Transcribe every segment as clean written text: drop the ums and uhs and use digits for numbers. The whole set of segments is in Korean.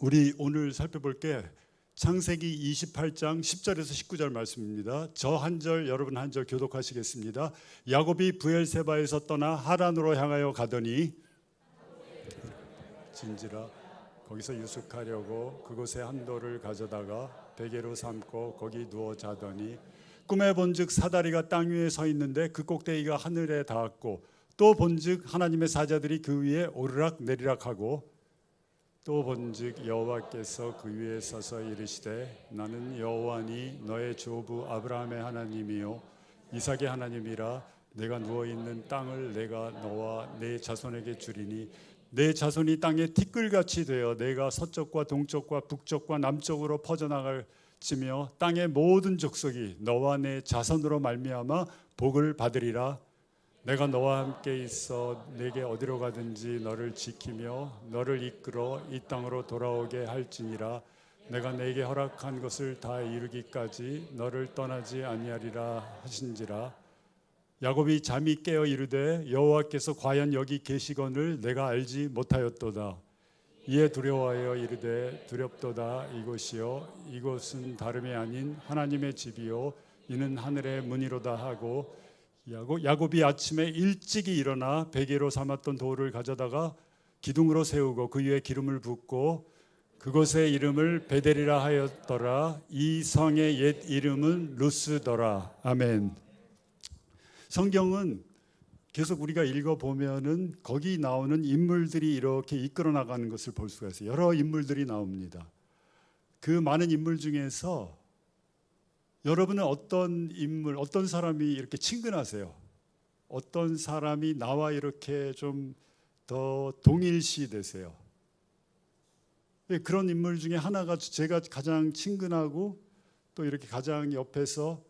우리 오늘 살펴볼 게 창세기 28장 10절에서 19절 말씀입니다. 저 한 절 여러분 한 절 교독하시겠습니다. 야곱이 브엘세바에서 떠나 하란으로 향하여 가더니 진지라 거기서 유숙하려고 그곳에 한 돌을 가져다가 베개로 삼고 거기 누워 자더니 꿈에 본즉 사다리가 땅 위에 서 있는데 그 꼭대기가 하늘에 닿았고 또 본즉 하나님의 사자들이 그 위에 오르락 내리락 하고 또 본즉 여호와께서 그 위에 서서 이르시되 나는 여호와니 너의 조부 아브라함의 하나님이요 이삭의 하나님이라. 내가 누워있는 땅을 내가 너와 내 자손에게 주리니 내 자손이 땅에 티끌같이 되어 내가 서쪽과 동쪽과 북쪽과 남쪽으로 퍼져나갈지며 땅의 모든 족속이 너와 내 자손으로 말미암아 복을 받으리라. 내가 너와 함께 있어 내게 어디로 가든지 너를 지키며 너를 이끌어 이 땅으로 돌아오게 할지니라. 내가 내게 허락한 것을 다 이루기까지 너를 떠나지 아니하리라 하신지라. 야곱이 잠이 깨어 이르되 여호와께서 과연 여기 계시거늘 내가 알지 못하였도다. 이에 두려워하여 이르되 두렵도다. 이곳이요 이곳은 다름이 아닌 하나님의 집이요 이는 하늘의 문이로다 하고 야곱이 아침에 일찍이 일어나 베개로 삼았던 돌을 가져다가 기둥으로 세우고 그 위에 기름을 붓고 그곳의 이름을 베델이라 하였더라. 이 성의 옛 이름은 루스더라. 아멘. 성경은 계속 우리가 읽어보면은 거기 나오는 인물들이 이렇게 이끌어 나가는 것을 볼 수가 있어요. 여러 인물들이 나옵니다. 그 많은 인물 중에서 여러분은 어떤 인물, 어떤 사람이 이렇게 친근하세요? 어떤 사람이 나와 이렇게 좀 더 동일시 되세요? 그런 인물 중에 하나가 제가 가장 친근하고 또 이렇게 가장 옆에서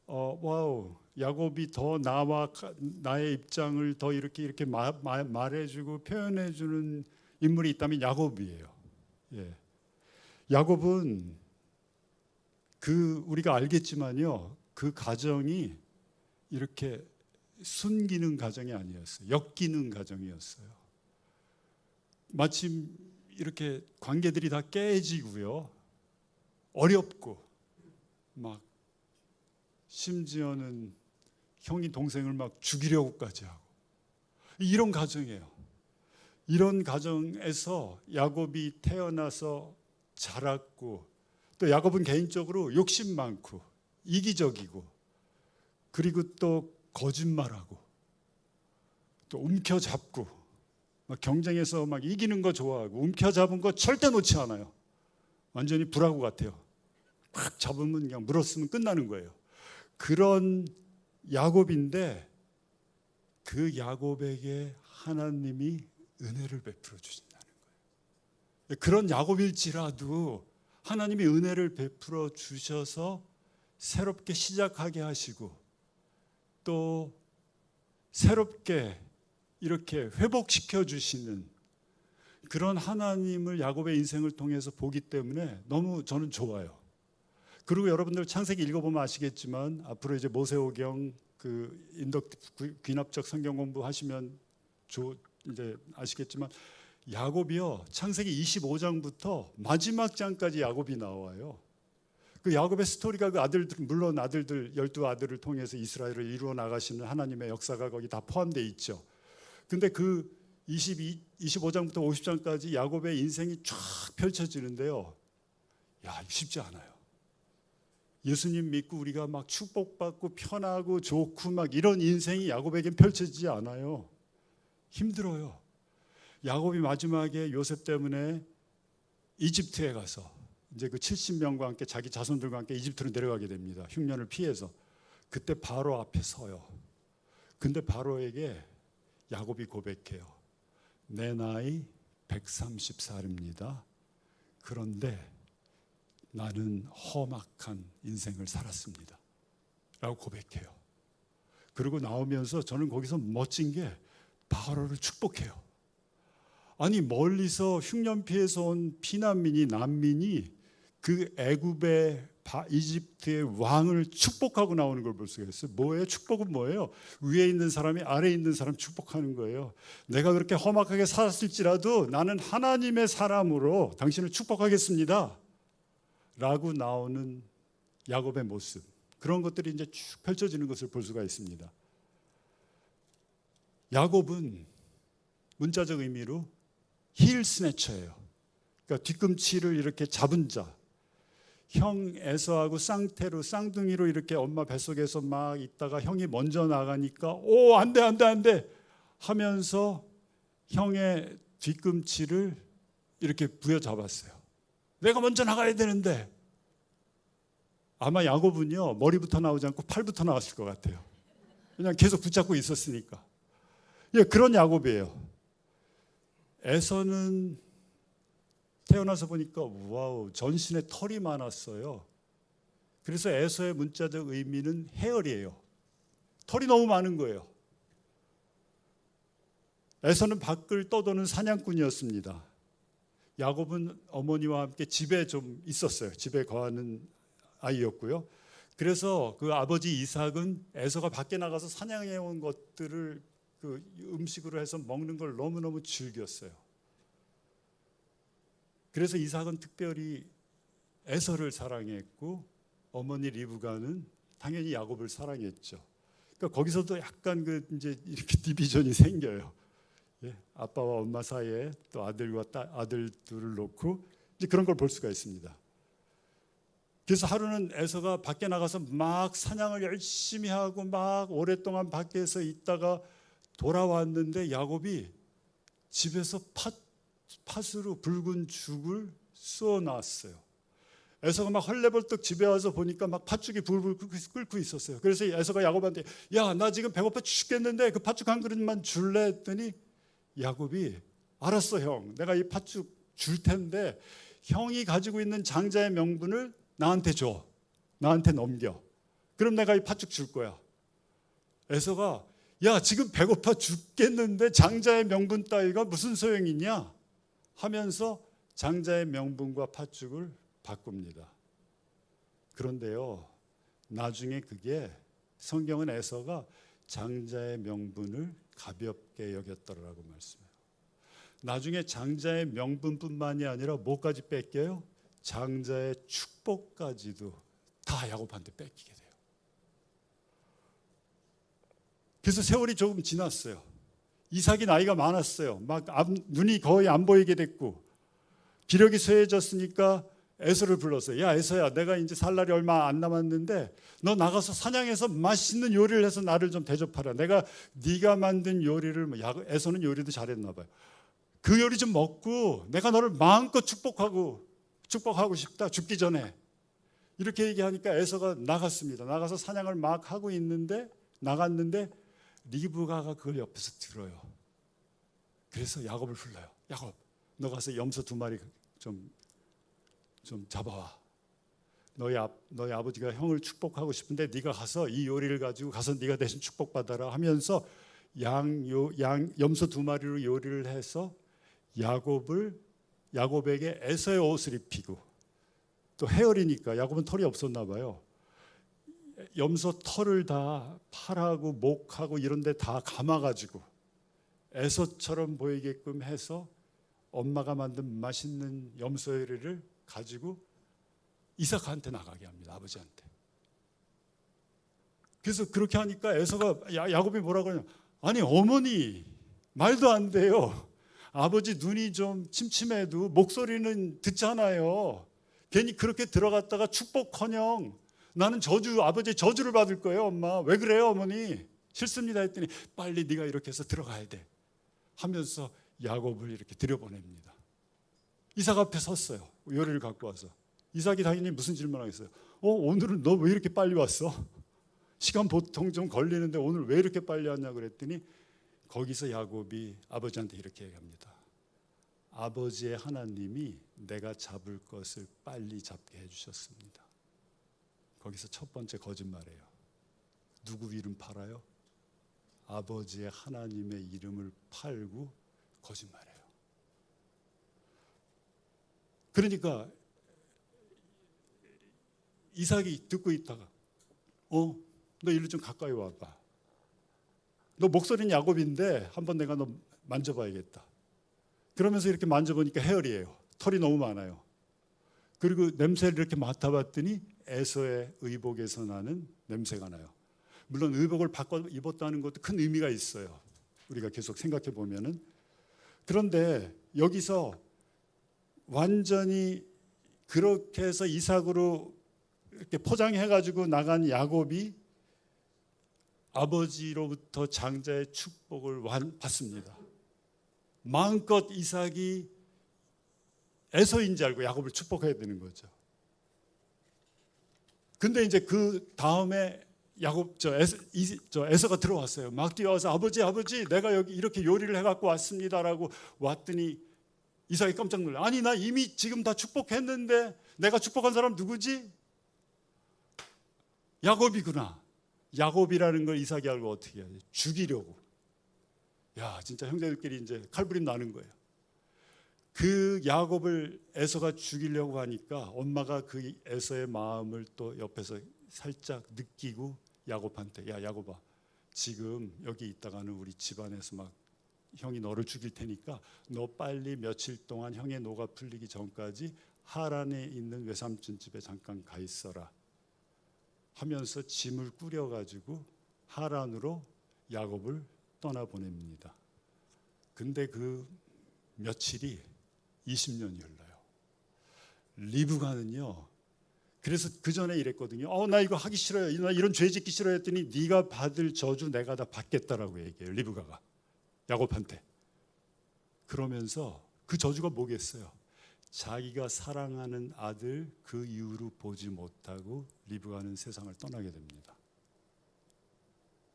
와우, 야곱이 더 나의 입장을 더 이렇게 말해주고 표현해주는 인물이 있다면 야곱이에요. 예. 야곱은 우리가 알겠지만요, 그 가정이 이렇게 순기는 가정이 아니었어요. 엮이는 가정이었어요. 마침 이렇게 관계들이 다 깨지고요, 어렵고 막 심지어는 형이 동생을 막 죽이려고까지 하고 이런 가정이에요. 이런 가정에서 야곱이 태어나서 자랐고 또 야곱은 개인적으로 욕심 많고 이기적이고 그리고 또 거짓말하고 또 움켜잡고 막 경쟁에서 막 이기는 거 좋아하고 움켜잡은 거 절대 놓지 않아요. 완전히 불화구 같아요. 꽉 잡으면 그냥 물었으면 끝나는 거예요. 그런 야곱인데 그 야곱에게 하나님이 은혜를 베풀어 주신다는 거예요. 그런 야곱일지라도 하나님이 은혜를 베풀어 주셔서 새롭게 시작하게 하시고 또 새롭게 이렇게 회복시켜 주시는 그런 하나님을 야곱의 인생을 통해서 보기 때문에 너무 저는 좋아요. 그리고 여러분들 창세기 읽어보면 아시겠지만 앞으로 이제 모세오경 그 인덕 귀납적 성경 공부하시면 이제 아시겠지만 야곱이요, 창세기 25장부터 마지막 장까지 야곱이 나와요. 그 야곱의 스토리가 그 아들들, 물론 아들들 12아들을 통해서 이스라엘을 이루어 나가시는 하나님의 역사가 거기 다 포함되어 있죠. 근데 그 25장부터 50장까지 야곱의 인생이 쫙 펼쳐지는데요, 야, 쉽지 않아요. 예수님 믿고 우리가 막 축복받고 편하고 좋고 막 이런 인생이 야곱에겐 펼쳐지지 않아요. 힘들어요. 야곱이 마지막에 요셉 때문에 이집트에 가서 이제 그 70명과 함께 자기 자손들과 함께 이집트로 내려가게 됩니다. 흉년을 피해서. 그때 바로 앞에 서요. 근데 바로에게 야곱이 고백해요. 내 나이 130살입니다. 그런데 나는 험악한 인생을 살았습니다. 라고 고백해요. 그리고 나오면서 저는 거기서 멋진 게 바로를 축복해요. 아니 멀리서 흉년 피해서 온 피난민이 난민이 그 애굽의 이집트의 왕을 축복하고 나오는 걸 볼 수가 있어요. 뭐예요? 축복은 뭐예요? 위에 있는 사람이 아래에 있는 사람 축복하는 거예요. 내가 그렇게 험악하게 살았을지라도 나는 하나님의 사람으로 당신을 축복하겠습니다 라고 나오는 야곱의 모습, 그런 것들이 이제 쭉 펼쳐지는 것을 볼 수가 있습니다. 야곱은 문자적 의미로 힐 스네처예요. 그러니까 뒤꿈치를 이렇게 잡은 자. 형 에서하고 쌍태로 쌍둥이로 이렇게 엄마 뱃속에서 막 있다가 형이 먼저 나가니까 오, 안 돼, 안 돼, 안 돼 하면서 형의 뒤꿈치를 이렇게 부여잡았어요. 내가 먼저 나가야 되는데. 아마 야곱은요, 머리부터 나오지 않고 팔부터 나왔을 것 같아요. 그냥 계속 붙잡고 있었으니까. 예, 그런 야곱이에요. 에서는 태어나서 보니까 와우, 전신에 털이 많았어요. 그래서 에서의 문자적 의미는 해열이에요. 털이 너무 많은 거예요. 에서는 밖을 떠도는 사냥꾼이었습니다. 야곱은 어머니와 함께 집에 좀 있었어요. 집에 거하는 아이였고요. 그래서 그 아버지 이삭은 에서가 밖에 나가서 사냥해 온 것들을 그 음식으로 해서 먹는 걸 너무너무 즐겼어요. 그래서 이삭은 특별히 에서를 사랑했고 어머니 리브가는 당연히 야곱을 사랑했죠. 그러니까 거기서도 약간 그 이제 이렇게 디비전이 생겨요. 예, 아빠와 엄마 사이에 또 아들과 아들 둘을 놓고 이제 그런 걸 볼 수가 있습니다. 그래서 하루는 에서가 밖에 나가서 막 사냥을 열심히 하고 막 오랫동안 밖에서 있다가 돌아왔는데 야곱이 집에서 팥으로 붉은 죽을 쏘아 놨어요. 에서가 막 헐레벌떡 집에 와서 보니까 막 팥죽이 불불 끓고 있었어요. 그래서 에서가 야곱한테 야, 나 지금 배고파 죽겠는데 그 팥죽 한 그릇만 줄래 했더니 야곱이 알았어 형, 내가 이 팥죽 줄 텐데 형이 가지고 있는 장자의 명분을 나한테 줘, 나한테 넘겨. 그럼 내가 이 팥죽 줄 거야. 에서가 야, 지금 배고파 죽겠는데 장자의 명분 따위가 무슨 소용이냐 하면서 장자의 명분과 팥죽을 바꿉니다. 그런데요, 나중에 그게 성경은 에서가 장자의 명분을 가볍게 여겼더라고 말씀해요. 나중에 장자의 명분뿐만이 아니라 뭐까지 뺏겨요? 장자의 축복까지도 다 야곱한테 뺏기게 돼요. 그래서 세월이 조금 지났어요. 이삭이 나이가 많았어요. 막 눈이 거의 안 보이게 됐고 기력이 쇠해졌으니까 에서를 불렀어요. 야, 에서야, 내가 이제 살 날이 얼마 안 남았는데 너 나가서 사냥해서 맛있는 요리를 해서 나를 좀 대접하라. 내가 네가 만든 요리를, 에서는 요리도 잘했나 봐요. 그 요리 좀 먹고 내가 너를 마음껏 축복하고 싶다, 죽기 전에. 이렇게 얘기하니까 에서가 나갔습니다. 나가서 사냥을 막 하고 나갔는데 리브가가 그걸 옆에서 들어요. 그래서 야곱을 불러요. 야곱, 너 가서 염소 2마리 좀 잡아와. 너희 아버지가 형을 축복하고 싶은데 네가 가서 이 요리를 가지고 가서 네가 대신 축복받아라 하면서 염소 2마리로 요리를 해서 야곱에게 에서의 옷을 입히고, 또 해열이니까 야곱은 털이 없었나 봐요. 염소 털을 다 팔하고 목하고 이런 데 다 감아가지고 에서처럼 보이게끔 해서 엄마가 만든 맛있는 염소 요리를 가지고 이삭한테 나가게 합니다. 아버지한테. 그래서 그렇게 하니까 에서가 야곱이 뭐라고 하냐, 아니 어머니 말도 안 돼요. 아버지 눈이 좀 침침해도 목소리는 듣잖아요. 괜히 그렇게 들어갔다가 축복커녕 나는 아버지의 저주를 받을 거예요. 엄마 왜 그래요 어머니, 싫습니다 했더니 빨리 네가 이렇게 해서 들어가야 돼 하면서 야곱을 이렇게 들여보냅니다. 이삭 앞에 섰어요. 요리를 갖고 와서 이삭이 당연히 무슨 질문하겠어요. 오늘은 너 왜 이렇게 빨리 왔어? 시간 보통 좀 걸리는데 오늘 왜 이렇게 빨리 왔냐고 그랬더니 거기서 야곱이 아버지한테 이렇게 얘기합니다. 아버지의 하나님이 내가 잡을 것을 빨리 잡게 해주셨습니다. 거기서 첫 번째 거짓말이에요. 누구 이름 팔아요? 아버지의 하나님의 이름을 팔고 거짓말해요. 그러니까 이삭이 듣고 있다가 너 일로 좀 가까이 와봐. 너 목소리는 야곱인데 한번 내가 너 만져봐야겠다. 그러면서 이렇게 만져보니까 헤어리예요. 털이 너무 많아요. 그리고 냄새를 이렇게 맡아봤더니 에서의 의복에서 나는 냄새가 나요. 물론 의복을 바꿔 입었다는 것도 큰 의미가 있어요. 우리가 계속 생각해 보면은. 그런데 여기서 완전히 그렇게 해서 이삭으로 이렇게 포장해가지고 나간 야곱이 아버지로부터 장자의 축복을 받습니다. 마음껏 이삭이 에서인지 알고 야곱을 축복해야 되는 거죠. 근데 이제 그 다음에 에서가 들어왔어요. 막 뛰어와서 아버지 내가 여기 이렇게 요리를 해갖고 왔습니다라고 왔더니 이삭이 깜짝 놀라. 아니 나 이미 지금 다 축복했는데 내가 축복한 사람 누구지? 야곱이구나. 야곱이라는 걸 이삭이 알고 어떻게 해야 돼? 죽이려고. 야 진짜 형제들끼리 이제 칼부림 나는 거예요. 그 야곱을 에서가 죽이려고 하니까 엄마가 그 에서의 마음을 또 옆에서 살짝 느끼고 야곱한테 야 야곱아 지금 여기 있다가는 우리 집안에서 막 형이 너를 죽일 테니까 너 빨리 며칠 동안 형의 노가 풀리기 전까지 하란에 있는 외삼촌 집에 잠깐 가 있어라 하면서 짐을 꾸려가지고 하란으로 야곱을 떠나보냅니다. 근데 그 며칠이 20년이 흘러요. 리브가는요. 그래서 그 전에 이랬거든요. 나 이거 하기 싫어요. 나 이런 죄 짓기 싫어요 했더니 네가 받을 저주 내가 다 받겠다라고 얘기해요. 리브가가 야곱한테. 그러면서 그 저주가 뭐겠어요? 자기가 사랑하는 아들 그 이후로 보지 못하고 리브가는 세상을 떠나게 됩니다.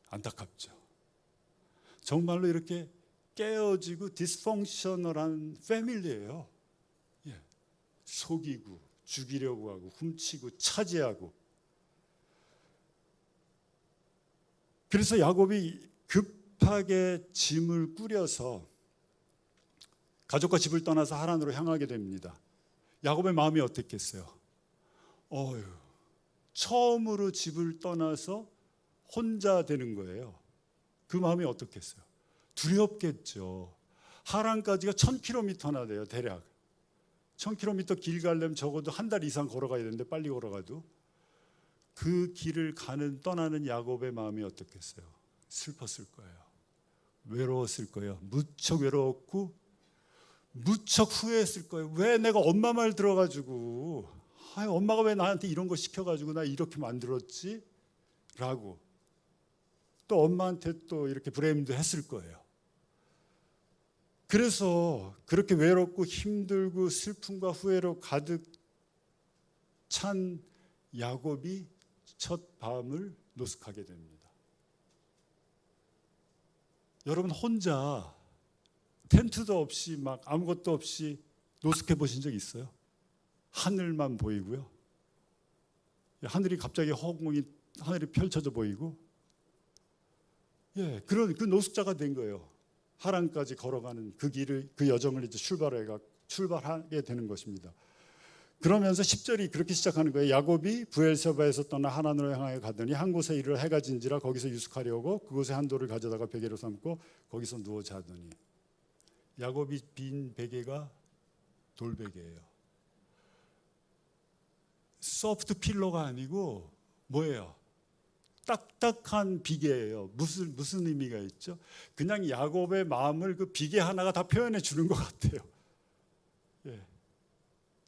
안타깝죠. 정말로 이렇게 깨어지고 디스펑셔널한 패밀리예요. 속이고 죽이려고 하고 훔치고 차지하고. 그래서 야곱이 급하게 짐을 꾸려서 가족과 집을 떠나서 하란으로 향하게 됩니다. 야곱의 마음이 어땠겠어요? 처음으로 집을 떠나서 혼자 되는 거예요. 그 마음이 어떻겠어요? 두렵겠죠. 하란까지가 1000km나 돼요. 대략 1000km 길 가려면 적어도 한 달 이상 걸어가야 되는데 빨리 걸어가도 그 길을 떠나는 야곱의 마음이 어떻겠어요? 슬펐을 거예요. 외로웠을 거예요. 무척 외로웠고 무척 후회했을 거예요. 왜 내가 엄마 말 들어가지고 엄마가 왜 나한테 이런 거 시켜가지고 나 이렇게 만들었지? 라고 또 엄마한테 또 이렇게 브레임도 했을 거예요. 그래서 그렇게 외롭고 힘들고 슬픔과 후회로 가득 찬 야곱이 첫 밤을 노숙하게 됩니다. 여러분 혼자 텐트도 없이 막 아무것도 없이 노숙해 보신 적 있어요? 하늘만 보이고요. 하늘이 갑자기 허공이 하늘이 펼쳐져 보이고 그런 그 노숙자가 된 거예요. 하란까지 걸어가는 그 길을 그 여정을 이제 출발하게 되는 것입니다. 그러면서 10절이 그렇게 시작하는 거예요. 야곱이 브엘세바에서 떠나 하란으로 향하여 가더니 한 곳에 이르러 해가 진지라 거기서 유숙하려고 그곳에 한 돌을 가져다가 베개로 삼고 거기서 누워 자더니 야곱이 빈 베개가 돌베개예요. 소프트 필로가 아니고 뭐예요? 딱딱한 비계예요. 무슨 의미가 있죠? 그냥 야곱의 마음을 그 비계 하나가 다 표현해 주는 것 같아요.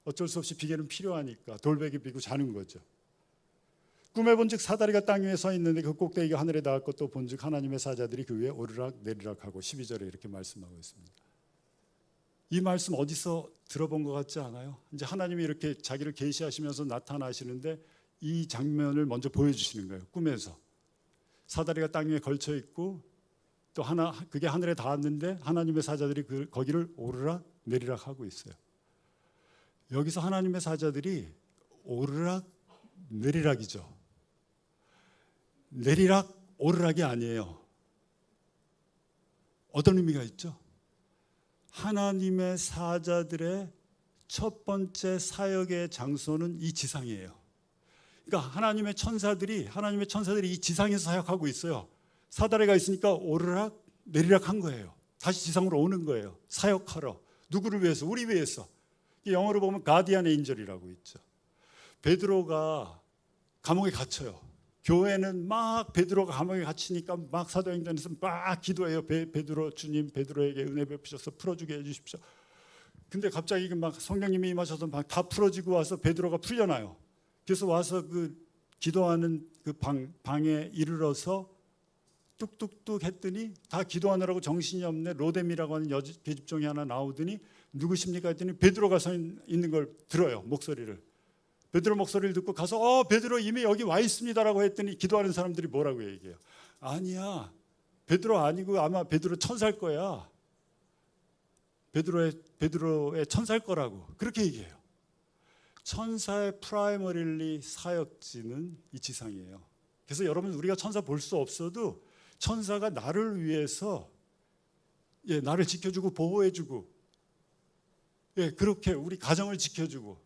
어쩔 수 없이 비계는 필요하니까 돌베개 비고 자는 거죠. 꿈에 본즉 사다리가 땅 위에 서 있는데 그 꼭대기가 하늘에 닿았고 또 본즉 하나님의 사자들이 그 위에 오르락 내리락 하고 12절에 이렇게 말씀하고 있습니다. 이 말씀 어디서 들어본 것 같지 않아요? 이제 하나님이 이렇게 자기를 계시하시면서 나타나시는데 이 장면을 먼저 보여주시는 거예요. 꿈에서 사다리가 땅 위에 걸쳐 있고 또 그게 하늘에 닿았는데 하나님의 사자들이 거기를 오르락 내리락 하고 있어요. 여기서 하나님의 사자들이 오르락 내리락이죠. 내리락 오르락이 아니에요. 어떤 의미가 있죠? 하나님의 사자들의 첫 번째 사역의 장소는 이 지상이에요. 그러니까 하나님의 천사들이 이 지상에서 사역하고 있어요. 사다리가 있으니까 오르락 내리락 한 거예요. 다시 지상으로 오는 거예요. 사역하러. 누구를 위해서? 우리 위해서. 영어로 보면 가디안 에인절이라고 있죠. 베드로가 감옥에 갇혀요. 교회는 막 베드로가 감옥에 갇히니까 막 사도행전에서 막 기도해요. 베드로 주님 베드로에게 은혜 베푸셔서 풀어주게 해주십시오. 근데 갑자기 막 성령님이 임하셔서 막 다 풀어지고 와서 베드로가 풀려나요. 그래서 와서 그 기도하는 그 방에 이르러서 뚝뚝뚝 했더니 다 기도하느라고 정신이 없네. 로뎀이라고 하는 계집종이 하나 나오더니 누구십니까 했더니 베드로가 서 있는 걸 들어요. 목소리를. 베드로 목소리를 듣고 가서 베드로 이미 여기 와 있습니다라고 했더니 기도하는 사람들이 뭐라고 얘기해요. 아니야. 베드로 아니고 아마 베드로 천사일 거야. 베드로의 천사일 거라고 그렇게 얘기해요. 천사의 프라이머리 사역지는 이 지상이에요. 그래서 여러분 우리가 천사 볼 수 없어도 천사가 나를 위해서 나를 지켜주고 보호해주고 그렇게 우리 가정을 지켜주고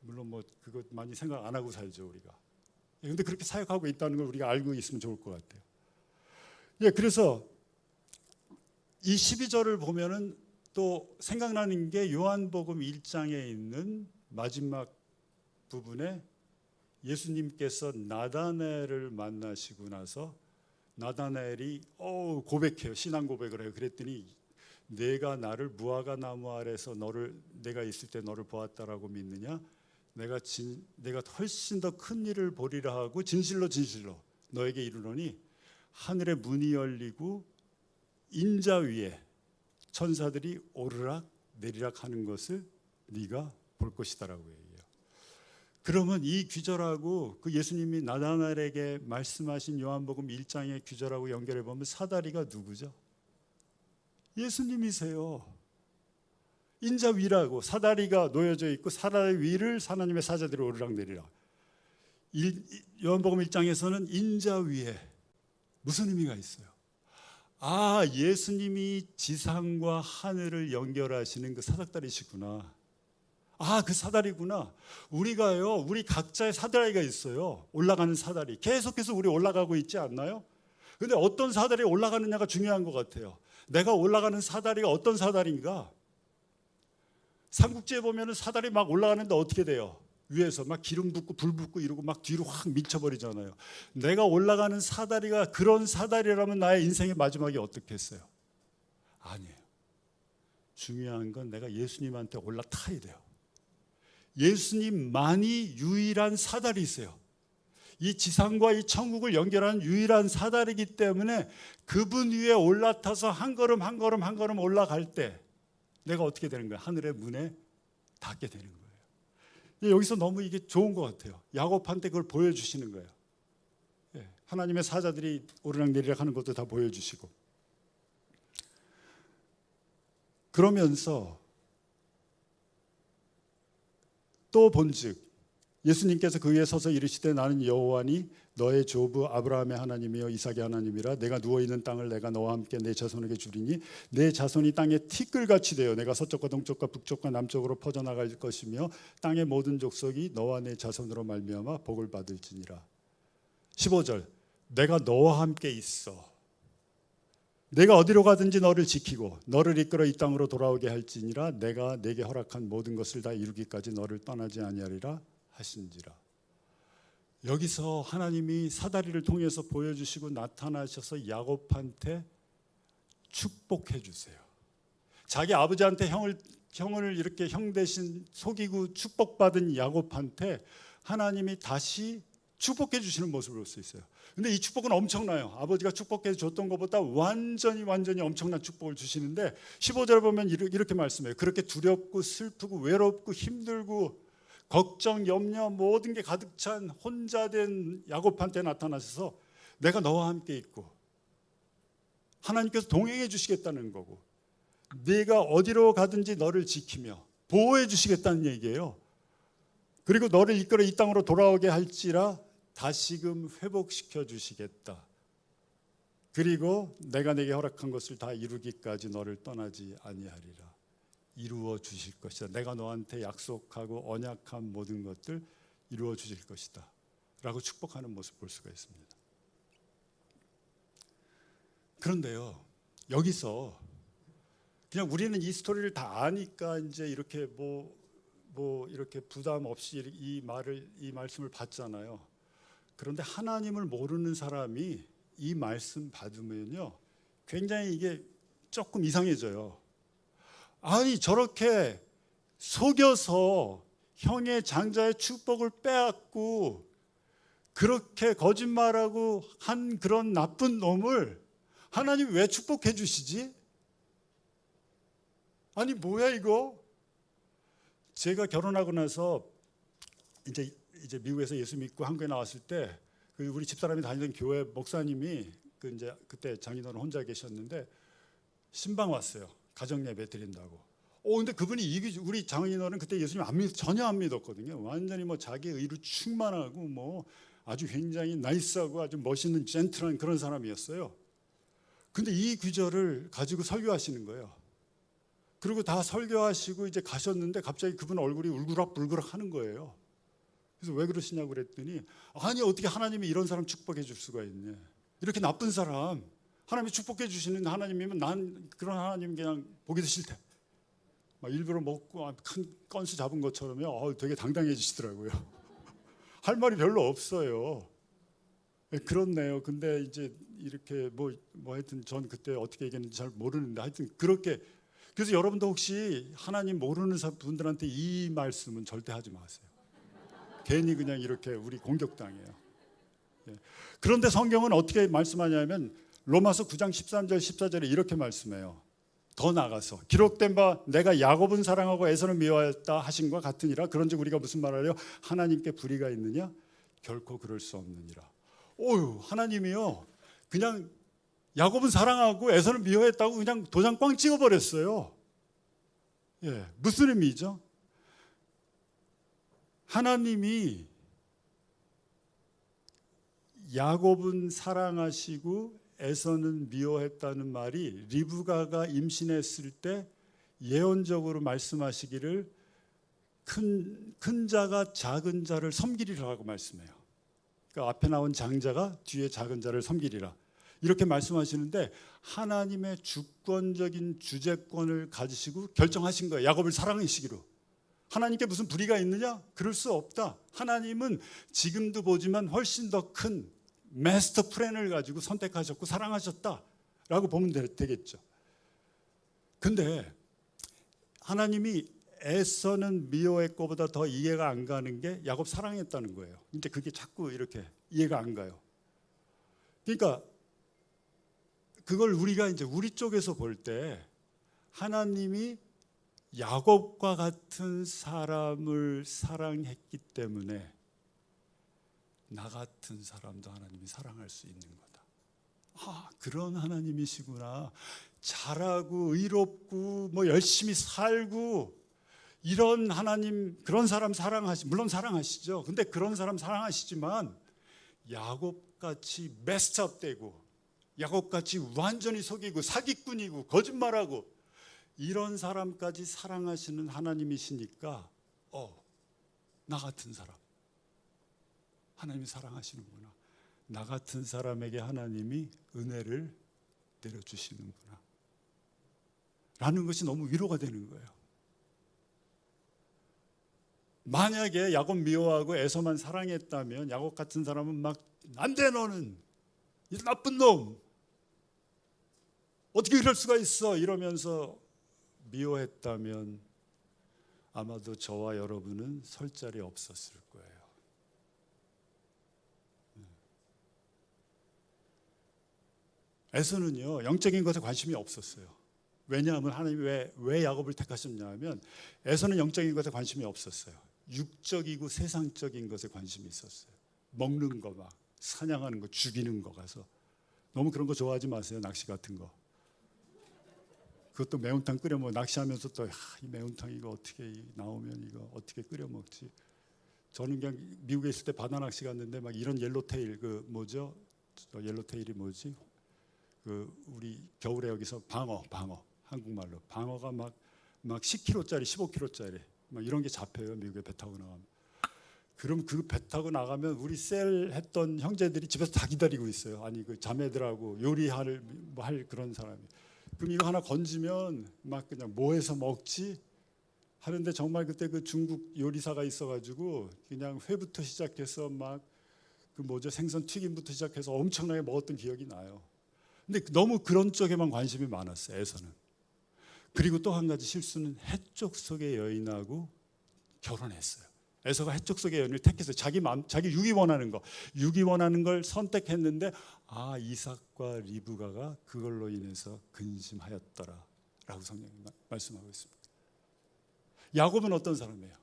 물론 뭐 그것 많이 생각 안 하고 살죠 우리가. 그런데 그렇게 사역하고 있다는 걸 우리가 알고 있으면 좋을 것 같아요. 그래서 이 12절을 보면은 또 생각나는 게 요한복음 1장에 있는 마지막 부분에 예수님께서 나다나엘을 만나시고 나서 나다나엘이 고백해요. 신앙 고백을 해요. 그랬더니 내가 나를 무화과 나무 아래서 내가 있을 때 너를 보았다라고 믿느냐? 내가 훨씬 더 큰 일을 보리라 하고 진실로 너에게 이르노니 하늘의 문이 열리고 인자 위에 천사들이 오르락 내리락 하는 것을 네가 볼 것이다라고 얘기해요. 그러면 이 귀절하고 그 예수님이 나다나엘에게 말씀하신 요한복음 1장의 귀절하고 연결해 보면 사다리가 누구죠? 예수님이세요. 인자 위라고 사다리가 놓여져 있고 사다리 위를 하나님의 사자들이 오르락 내리락. 요한복음 1장에서는 인자 위에 무슨 의미가 있어요? 예수님이 지상과 하늘을 연결하시는 그 사닥다리시구나. 그 사다리구나. 우리 각자의 사다리가 있어요. 올라가는 사다리. 계속해서 우리 올라가고 있지 않나요? 근데 어떤 사다리에 올라가느냐가 중요한 것 같아요. 내가 올라가는 사다리가 어떤 사다리인가? 삼국지에 보면 사다리 막 올라가는데 어떻게 돼요? 위에서 막 기름 붓고 불 붓고 이러고 막 뒤로 확 미쳐버리잖아요. 내가 올라가는 사다리가 그런 사다리라면 나의 인생의 마지막이 어떻겠어요? 아니에요. 중요한 건 내가 예수님한테 올라타야 돼요. 예수님만이 유일한 사다리이세요. 이 지상과 이 천국을 연결하는 유일한 사다리이기 때문에 그분 위에 올라타서 한 걸음 한 걸음 한 걸음 올라갈 때 내가 어떻게 되는 거예요? 하늘의 문에 닿게 되는 거예요. 여기서 너무 이게 좋은 것 같아요. 야곱한테 그걸 보여주시는 거예요. 하나님의 사자들이 오르락 내리락 하는 것도 다 보여주시고 그러면서 또 본즉 예수님께서 그 위에 서서 이르시되 나는 여호와니 너의 조부 아브라함의 하나님이여 이삭의 하나님이라 내가 누워있는 땅을 내가 너와 함께 내 자손에게 주리니 내 자손이 땅에 티끌같이 되어 내가 서쪽과 동쪽과 북쪽과 남쪽으로 퍼져나갈 것이며 땅의 모든 족속이 너와 내 자손으로 말미암아 복을 받을지니라. 15절 내가 너와 함께 있어 내가 어디로 가든지 너를 지키고 너를 이끌어 이 땅으로 돌아오게 할지니라 내가 내게 허락한 모든 것을 다 이루기까지 너를 떠나지 아니하리라 하신지라. 여기서 하나님이 사다리를 통해서 보여주시고 나타나셔서 야곱한테 축복해 주세요. 자기 아버지한테 형을 이렇게 형 대신 속이고 축복받은 야곱한테 하나님이 다시 축복해 주시는 모습을 볼 수 있어요. 근데 이 축복은 엄청나요. 아버지가 축복해 줬던 것보다 완전히 엄청난 축복을 주시는데 15절 보면 이렇게 말씀해요. 그렇게 두렵고 슬프고 외롭고 힘들고 걱정, 염려 모든 게 가득 찬 혼자 된 야곱한테 나타나셔서 내가 너와 함께 있고 하나님께서 동행해 주시겠다는 거고 네가 어디로 가든지 너를 지키며 보호해 주시겠다는 얘기예요. 그리고 너를 이끌어 이 땅으로 돌아오게 할지라 다시금 회복시켜 주시겠다. 그리고 내가 내게 허락한 것을 다 이루기까지 너를 떠나지 아니하리라. 이루어 주실 것이다. 내가 너한테 약속하고 언약한 모든 것들 이루어 주실 것이다 라고 축복하는 모습 볼 수가 있습니다. 그런데요, 여기서 그냥 우리는 이 스토리를 다 아니까 이제 이렇게 뭐 이렇게 부담 없이 이 말씀을 받잖아요. 그런데 하나님을 모르는 사람이 이 말씀 받으면요, 굉장히 이게 조금 이상해져요. 아니, 저렇게 속여서 형의 장자의 축복을 빼앗고 그렇게 거짓말하고 한 그런 나쁜 놈을 하나님 왜 축복해 주시지? 아니, 뭐야 이거? 제가 결혼하고 나서 이제 미국에서 예수 믿고 한국에 나왔을 때 우리 집사람이 다니던 교회 목사님이 이제 그때 장인어른 혼자 계셨는데 신방 왔어요. 가정 예배 드린다고. 근데 그분이 우리 장인어른 그때 예수님 전혀 안 믿었거든요. 완전히 뭐 자기 의로 충만하고 뭐 아주 굉장히 나이스하고 아주 멋있는 젠틀한 그런 사람이었어요. 근데 이 구절을 가지고 설교하시는 거예요. 그리고 다 설교하시고 이제 가셨는데 갑자기 그분 얼굴이 울그락불그락 하는 거예요. 그래서 왜 그러시냐고 그랬더니, 아니 어떻게 하나님이 이런 사람 축복해 줄 수가 있냐, 이렇게 나쁜 사람 하나님이 축복해 주시는 하나님이면 난 그런 하나님 그냥 보기도 싫대. 막 일부러 먹고 큰 건수 잡은 것처럼요. 되게 당당해지시더라고요. 할 말이 별로 없어요. 그렇네요. 근데 이제 이렇게 뭐 하여튼 전 그때 어떻게 얘기했는지 잘 모르는데 하여튼 그렇게. 그래서 여러분도 혹시 하나님 모르는 분들한테 이 말씀은 절대 하지 마세요. 괜히 그냥 이렇게 우리 공격당해요. 그런데 성경은 어떻게 말씀하냐면 로마서 9장 13절 14절에 이렇게 말씀해요. 더 나가서 기록된 바 내가 야곱은 사랑하고 에서는 미워하였다 하신 것 같으니라. 그런즉 우리가 무슨 말하려? 하나님께 불의가 있느냐? 결코 그럴 수 없느니라. 하나님이요, 그냥 야곱은 사랑하고 에서는 미워했다고 그냥 도장 꽝 찍어버렸어요. 무슨 의미죠? 하나님이 야곱은 사랑하시고 에서는 미워했다는 말이 리브가가 임신했을 때 예언적으로 말씀하시기를 큰 자가 작은 자를 섬기리라고 말씀해요. 그러니까 앞에 나온 장자가 뒤에 작은 자를 섬기리라 이렇게 말씀하시는데, 하나님의 주권적인 주재권을 가지시고 결정하신 거예요. 야곱을 사랑하시기로. 하나님께 무슨 불의가 있느냐? 그럴 수 없다. 하나님은 지금도 보지만 훨씬 더 큰 마스터 플랜을 가지고 선택하셨고 사랑하셨다라고 보면 되겠죠. 근데 하나님이 에서는 미워했고보다 더 이해가 안 가는 게 야곱 사랑했다는 거예요. 근데 그게 자꾸 이렇게 이해가 안 가요. 그러니까 그걸 우리가 이제 우리 쪽에서 볼 때 하나님이 야곱과 같은 사람을 사랑했기 때문에 나 같은 사람도 하나님이 사랑할 수 있는 거다. 그런 하나님이시구나. 잘하고 의롭고 뭐 열심히 살고 이런 하나님, 그런 사람 물론 사랑하시죠. 근데 그런 사람 사랑하시지만 야곱같이 메스업되고 야곱같이 완전히 속이고 사기꾼이고 거짓말하고 이런 사람까지 사랑하시는 하나님이시니까 나 같은 사람 하나님이 사랑하시는구나. 나 같은 사람에게 하나님이 은혜를 내려주시는구나 라는 것이 너무 위로가 되는 거예요. 만약에 야곱 미워하고 에서만 사랑했다면 야곱 같은 사람은 막 안 돼, 너는 이 나쁜 놈, 어떻게 이럴 수가 있어 이러면서 미워했다면 아마도 저와 여러분은 설 자리 없었을 거예요. 에서는요, 영적인 것에 관심이 없었어요. 왜냐하면 하나님이 왜 야곱을 택하셨냐면 에서는 영적인 것에 관심이 없었어요. 육적이고 세상적인 것에 관심이 있었어요. 먹는 거, 막 사냥하는 거, 죽이는 거 가서. 너무 그런 거 좋아하지 마세요. 낚시 같은 거. 그것도 매운탕 끓여 먹어. 낚시하면서 또 이 매운탕 이거 어떻게 나오면 이거 어떻게 끓여 먹지. 저는 그냥 미국에 있을 때 바다 낚시 갔는데 막 이런 옐로테일 옐로테일이 뭐지? 우리 겨울에 여기서 방어 한국말로 방어가 막 10kg짜리 15kg짜리 막 이런 게 잡혀요. 미국에 배 타고 나가면. 그럼 그 배 타고 나가면 우리 셀 했던 형제들이 집에서 다 기다리고 있어요. 아니 그 자매들하고 요리할 뭐 할 그런 사람이. 그럼 이거 하나 건지면 막 그냥 뭐 해서 먹지 하는데, 정말 그때 그 중국 요리사가 있어가지고 그냥 회부터 시작해서 막 그 뭐죠, 생선 튀김부터 시작해서 엄청나게 먹었던 기억이 나요. 근데 너무 그런 쪽에만 관심이 많았어요, 에서는. 그리고 또 한 가지 실수는 해쪽 속의 여인하고 결혼했어요. 에서가 해쪽 속의 여인을 택했어요. 자기 마음, 자기 육이 원하는 거, 육이 원하는 걸 선택했는데, 아, 이삭과 리브가가 그걸로 인해서 근심하였더라라고 성경이 말씀하고 있습니다. 야곱은 어떤 사람이에요?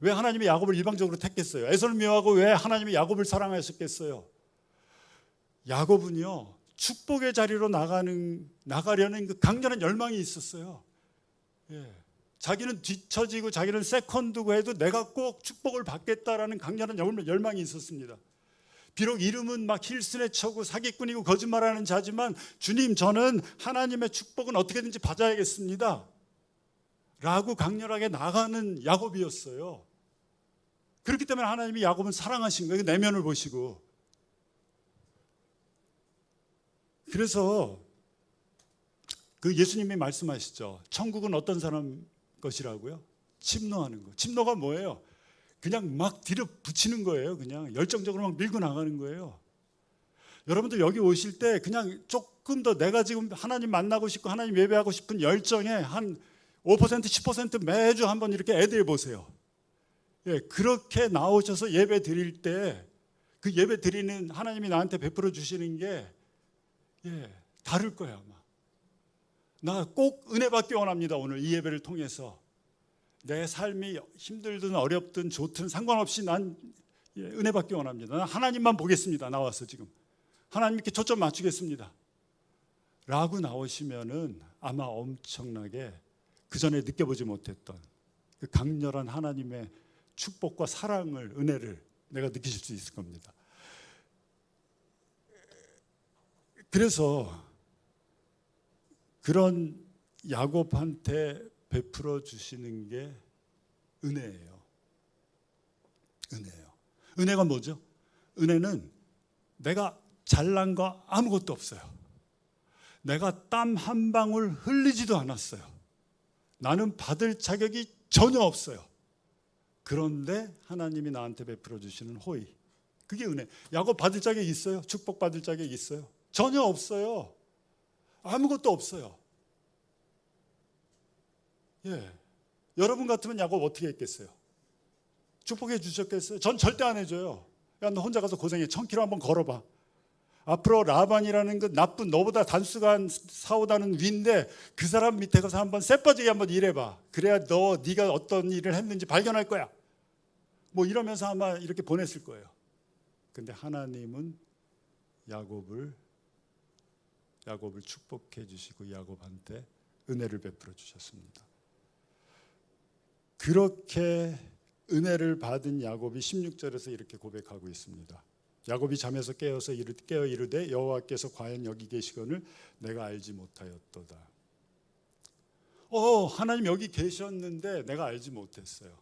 왜 하나님이 야곱을 일방적으로 택했어요? 에서를 미워하고 왜 하나님이 야곱을 사랑하셨겠어요? 야곱은요, 축복의 자리로 나가려는 그 강렬한 열망이 있었어요. 예. 자기는 뒤처지고 자기는 세컨드고 해도 내가 꼭 축복을 받겠다라는 강렬한 열망이 있었습니다. 비록 이름은 막 힐슨의 처고 사기꾼이고 거짓말하는 자지만, 주님, 저는 하나님의 축복은 어떻게든지 받아야겠습니다 라고 강렬하게 나가는 야곱이었어요. 그렇기 때문에 하나님이 야곱은 사랑하신 거예요. 내면을 보시고. 그래서 그 예수님이 말씀하시죠. 천국은 어떤 사람 것이라고요? 침노하는 거. 침노가 뭐예요? 그냥 막 뒤로 붙이는 거예요. 그냥 열정적으로 막 밀고 나가는 거예요. 여러분들 여기 오실 때 그냥 조금 더 내가 지금 하나님 만나고 싶고 하나님 예배하고 싶은 열정에 한 5%, 10% 매주 한번 이렇게 애드해 보세요. 예, 그렇게 나오셔서 예배 드릴 때 그 예배 드리는 하나님이 나한테 베풀어 주시는 게 다를 거예요, 아마. 나 꼭 은혜 받기 원합니다. 오늘 이 예배를 통해서 내 삶이 힘들든 어렵든 좋든 상관없이 난 은혜 받기 원합니다. 난 하나님만 보겠습니다. 나와서 지금 하나님께 초점 맞추겠습니다 라고 나오시면은 아마 엄청나게 그 전에 느껴보지 못했던 그 강렬한 하나님의 축복과 사랑을, 은혜를 내가 느끼실 수 있을 겁니다. 그래서 그런 야곱한테 베풀어 주시는 게 은혜예요. 은혜예요. 은혜가 뭐죠? 은혜는 내가 잘난 거 아무것도 없어요. 내가 땀 한 방울 흘리지도 않았어요. 나는 받을 자격이 전혀 없어요. 그런데 하나님이 나한테 베풀어 주시는 호의, 그게 은혜. 야곱 받을 자격이 있어요? 축복 받을 자격이 있어요? 전혀 없어요. 아무것도 없어요. 예. 여러분 같으면 야곱 어떻게 했겠어요? 축복해 주셨겠어요? 전 절대 안 해줘요. 야, 너 혼자 가서 고생해. 1000km 한번 걸어봐. 앞으로 라반이라는 그 나쁜, 너보다 단수가 4,5다는 위인데 그 사람 밑에 가서 한번 쎄빠지게 한번 일해봐. 그래야 네가 어떤 일을 했는지 발견할 거야. 뭐 이러면서 아마 이렇게 보냈을 거예요. 근데 하나님은 야곱을 축복해 주시고 야곱한테 은혜를 베풀어 주셨습니다. 그렇게 은혜를 받은 야곱이 16절에서 이렇게 고백하고 있습니다. 야곱이 잠에서 깨어 이르되 여호와께서 과연 여기 계시거늘 내가 알지 못하였도다. 하나님 여기 계셨는데 내가 알지 못했어요.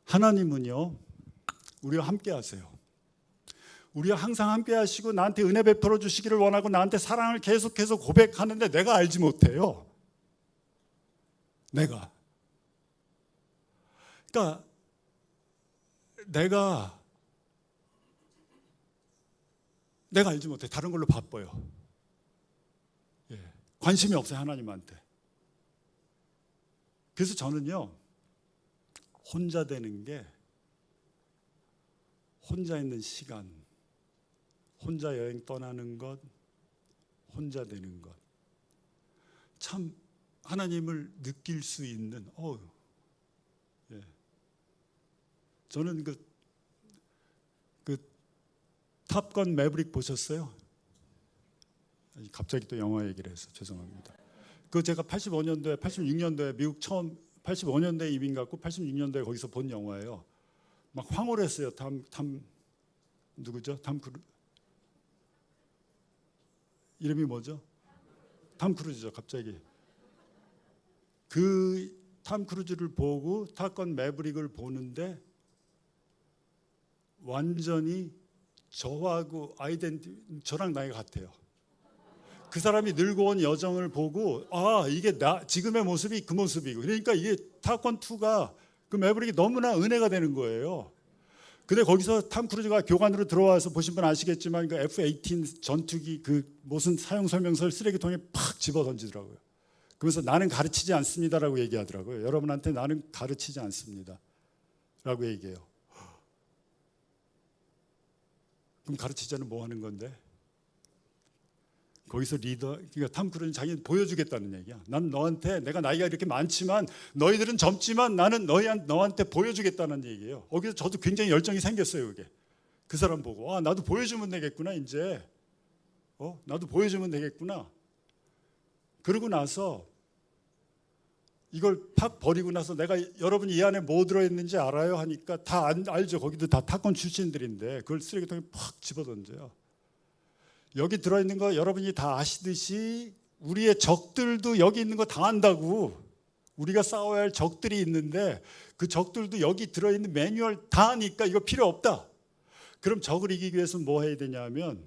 하나님은요, 우리와 함께 하세요. 우리와 항상 함께 하시고 나한테 은혜 베풀어 주시기를 원하고 나한테 사랑을 계속해서 고백하는데 내가 알지 못해요. 내가. 그러니까 내가 알지 못해. 다른 걸로 바빠요. 관심이 없어요, 하나님한테. 그래서 저는요, 혼자 되는 게, 혼자 있는 시간, 혼자 여행 떠나는 것, 혼자 되는 것, 참 하나님을 느낄 수 있는, 저는 그 탑건 매브릭 보셨어요? 갑자기 또 영화 얘기를 해서 죄송합니다. 그 제가 85년도에 86년도에 미국 처음 85년도에 이민 갔고 86년도에 거기서 본 영화예요. 막 황홀했어요. 누구죠? 이름이 뭐죠? 탐 크루즈죠. 갑자기 그 탐 크루즈를 보고 탑건 매브릭을 보는데 완전히 저하고 저랑 나이가 같아요. 그 사람이 늙어 온 여정을 보고 이게 나 지금의 모습이 그 모습이고, 그러니까 이게 탑건 2가 그 매브릭이 너무나 은혜가 되는 거예요. 근데 거기서 탐 크루즈가 교관으로 들어와서 보신 분 아시겠지만 그 F-18 전투기 그 무슨 사용 설명서를 쓰레기통에 팍 집어 던지더라고요. 그러면서 나는 가르치지 않습니다라고 얘기하더라고요. 여러분한테 나는 가르치지 않습니다라고 얘기해요. 그럼 가르치자는 뭐 하는 건데? 거기서 그러니까 탐 크루즈는 자기는 보여주겠다는 얘기야. 난 너한테, 내가 나이가 이렇게 많지만 너희들은 젊지만 나는 너한테 보여주겠다는 얘기예요. 거기서 저도 굉장히 열정이 생겼어요. 그게 그 사람 보고 나도 보여주면 되겠구나 이제. 나도 보여주면 되겠구나. 그러고 나서 이걸 팍 버리고 나서 내가 여러분 이 안에 뭐 들어있는지 알아요? 하니까 다 알죠. 거기도 다 탑건 출신들인데 그걸 쓰레기통에 팍 집어던져요. 여기 들어있는 거 여러분이 다 아시듯이 우리의 적들도 여기 있는 거 다 안다고. 우리가 싸워야 할 적들이 있는데 그 적들도 여기 들어있는 매뉴얼 다 아니까 이거 필요 없다. 그럼 적을 이기기 위해서는 뭐 해야 되냐면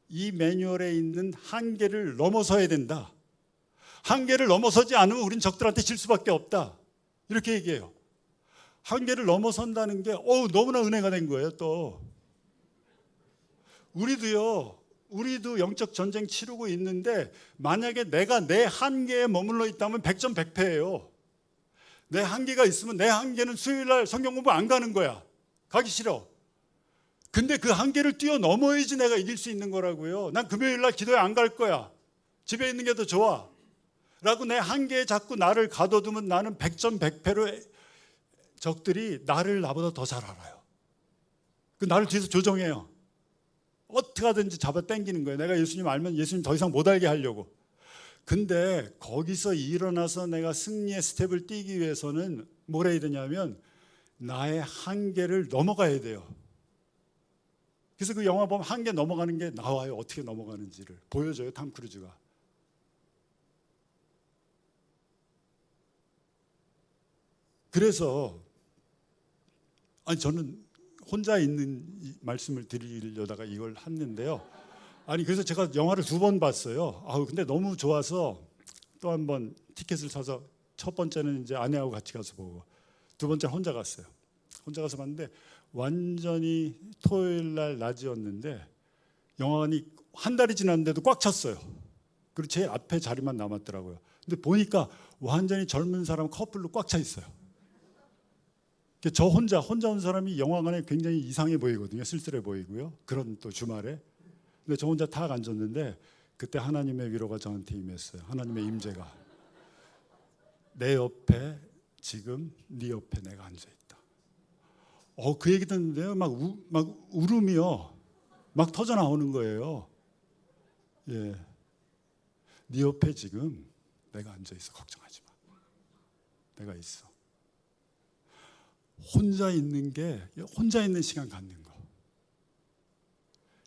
이 매뉴얼에 있는 한계를 넘어서야 된다. 한계를 넘어서지 않으면 우린 적들한테 질 수밖에 없다. 이렇게 얘기해요. 한계를 넘어선다는 게 너무나 은혜가 된 거예요. 또 우리도 영적 전쟁 치르고 있는데 만약에 내가 내 한계에 머물러 있다면 100점 100패예요. 내 한계가 있으면 내 한계는 수요일날 성경 공부 안 가는 거야. 가기 싫어. 근데 그 한계를 뛰어넘어야지 내가 이길 수 있는 거라고요. 난 금요일날 기도회 안 갈 거야. 집에 있는 게 더 좋아. 라고 내 한계에 자꾸 나를 가둬두면 나는 100점 100패로 적들이 나보다 더 잘 알아요. 그 나를 뒤에서 조정해요. 어떻게 하든지 잡아 당기는 거예요. 내가 예수님 알면 예수님 더 이상 못 알게 하려고. 근데 거기서 일어나서 내가 승리의 스텝을 뛰기 위해서는 뭘 해야 되냐면 나의 한계를 넘어가야 돼요. 그래서 그 영화 보면 한계 넘어가는 게 나와요. 어떻게 넘어가는지를 보여줘요. 탐 크루즈가. 그래서 저는 혼자 있는 말씀을 드리려다가 이걸 했는데요. 그래서 제가 영화를 2번 봤어요. 근데 너무 좋아서 또 한 번 티켓을 사서 첫 번째는 이제 아내하고 같이 가서 보고 두 번째는 혼자 갔어요. 혼자 가서 봤는데 완전히 토요일 날 낮이었는데 영화관이 한 달이 지났는데도 꽉 찼어요. 그리고 제 앞에 자리만 남았더라고요. 근데 보니까 완전히 젊은 사람 커플로 꽉 차 있어요. 저 혼자 온 사람이 영화관에 굉장히 이상해 보이거든요. 쓸쓸해 보이고요. 그런 또 주말에. 근데 저 혼자 탁 앉았는데 그때 하나님의 위로가 저한테 임했어요. 하나님의 임재가. 내 옆에 지금 네 옆에 내가 앉아있다. 그 얘기 듣는데요. 막 울음이요. 막 터져 나오는 거예요. 예. 네 옆에 지금 내가 앉아있어. 걱정하지 마. 내가 있어. 혼자 있는 시간 갖는 거.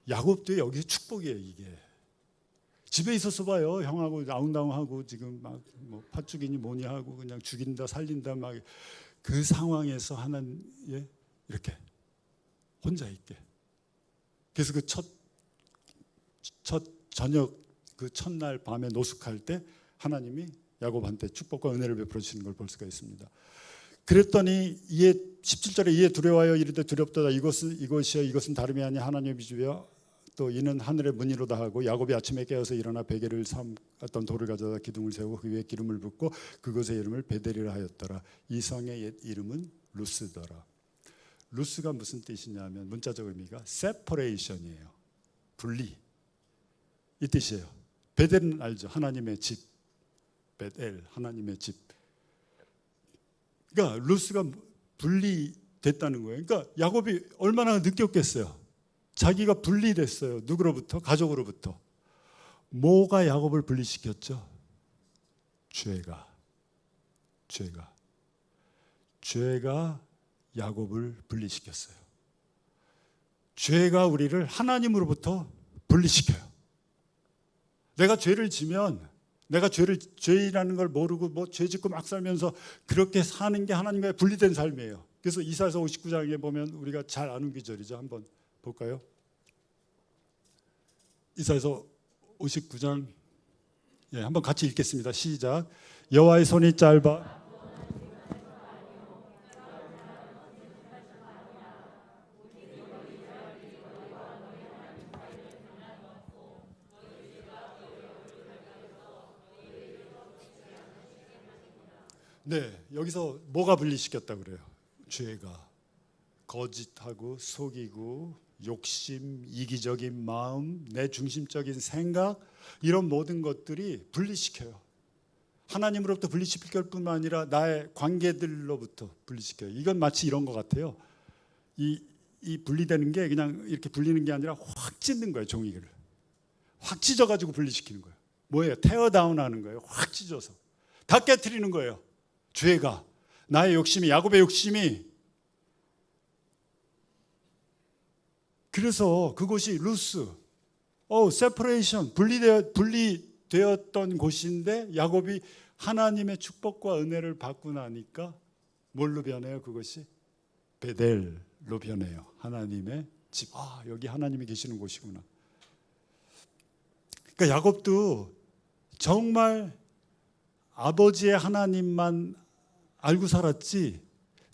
야곱도 여기 축복이에요. 이게 집에 있어서 봐요. 형하고 아웅다웅하고 지금 막 뭐 팥죽이니 뭐니 하고 그냥 죽인다 살린다 막 그 상황에서 하나님 이렇게 혼자 있게. 그래서 그 첫 저녁 그 첫날 밤에 노숙할 때 하나님이 야곱한테 축복과 은혜를 베풀어 주시는 걸 볼 수가 있습니다. 그랬더니 17절에 이에 두려워하여 이르되 두렵도다. 이것이여 이것은 다름이 아니 하나님의 집이여 또 이는 하늘의 문이로다 하고 야곱이 아침에 깨어서 일어나 베개를 삼았던 돌을 가져다 기둥을 세우고 그 위에 기름을 붓고 그것의 이름을 베델이라 하였더라. 이 성의 옛 이름은 루스더라. 루스가 무슨 뜻이냐면 문자적 의미가 separation이에요. 분리 이 뜻이에요. 베델은 알죠. 하나님의 집. 베델 하나님의 집. 그러니까 루스가 분리됐다는 거예요. 그러니까 야곱이 얼마나 느꼈겠어요. 자기가 분리됐어요. 누구로부터? 가족으로부터. 뭐가 야곱을 분리시켰죠? 죄가 야곱을 분리시켰어요. 죄가 우리를 하나님으로부터 분리시켜요. 내가 죄를 지면 내가 죄라는 걸 모르고 뭐 죄 짓고 막 살면서 그렇게 사는 게 하나님과의 분리된 삶이에요. 그래서 이사야서 59장에 보면 우리가 잘 아는 구절이죠. 한번 볼까요? 이사야서 59장, 한번 같이 읽겠습니다. 시작. 여호와의 손이 짧아 네, 여기서 뭐가 분리시켰다 그래요? 죄가 거짓하고 속이고 욕심, 이기적인 마음, 내 중심적인 생각, 이런 모든 것들이 분리시켜요. 하나님으로부터 분리시킬 뿐만 아니라 나의 관계들로부터 분리시켜요. 이건 마치 이런 것 같아요. 이 분리되는 게 그냥 이렇게 분리는 게 아니라 확 찢는 거예요. 종이를 확 찢어가지고 분리시키는 거예요. 뭐예요? 테어다운 하는 거예요. 확 찢어서 다 깨트리는 거예요. 죄가, 나의 욕심이, 야곱의 욕심이. 그래서 그곳이 루스, 세퍼레이션, 분리되었던 곳인데 야곱이 하나님의 축복과 은혜를 받고 나니까 뭘로 변해요? 그것이 베델로 변해요. 하나님의 집. 여기 하나님이 계시는 곳이구나. 그러니까 야곱도 정말 아버지의 하나님만 알고 살았지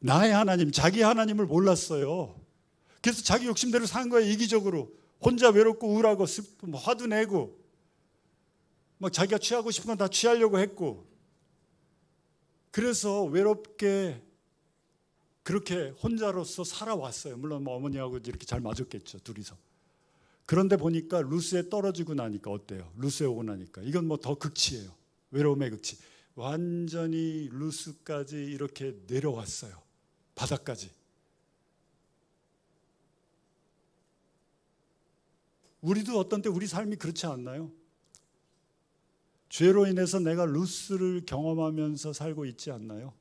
나의 하나님, 자기 하나님을 몰랐어요. 그래서 자기 욕심대로 산 거예요. 이기적으로 혼자 외롭고 우울하고 화도 내고 막 자기가 취하고 싶은 건 다 취하려고 했고, 그래서 외롭게 그렇게 혼자로서 살아왔어요. 물론 뭐 어머니하고 이렇게 잘 맞았겠죠, 둘이서. 그런데 보니까 루스에 떨어지고 나니까 어때요? 루스에 오고 나니까 이건 뭐 더 극치예요. 외로움의 극치. 완전히 루스까지 이렇게 내려왔어요. 바닥까지. 우리도 어떤 때 우리 삶이 그렇지 않나요? 죄로 인해서 내가 루스를 경험하면서 살고 있지 않나요?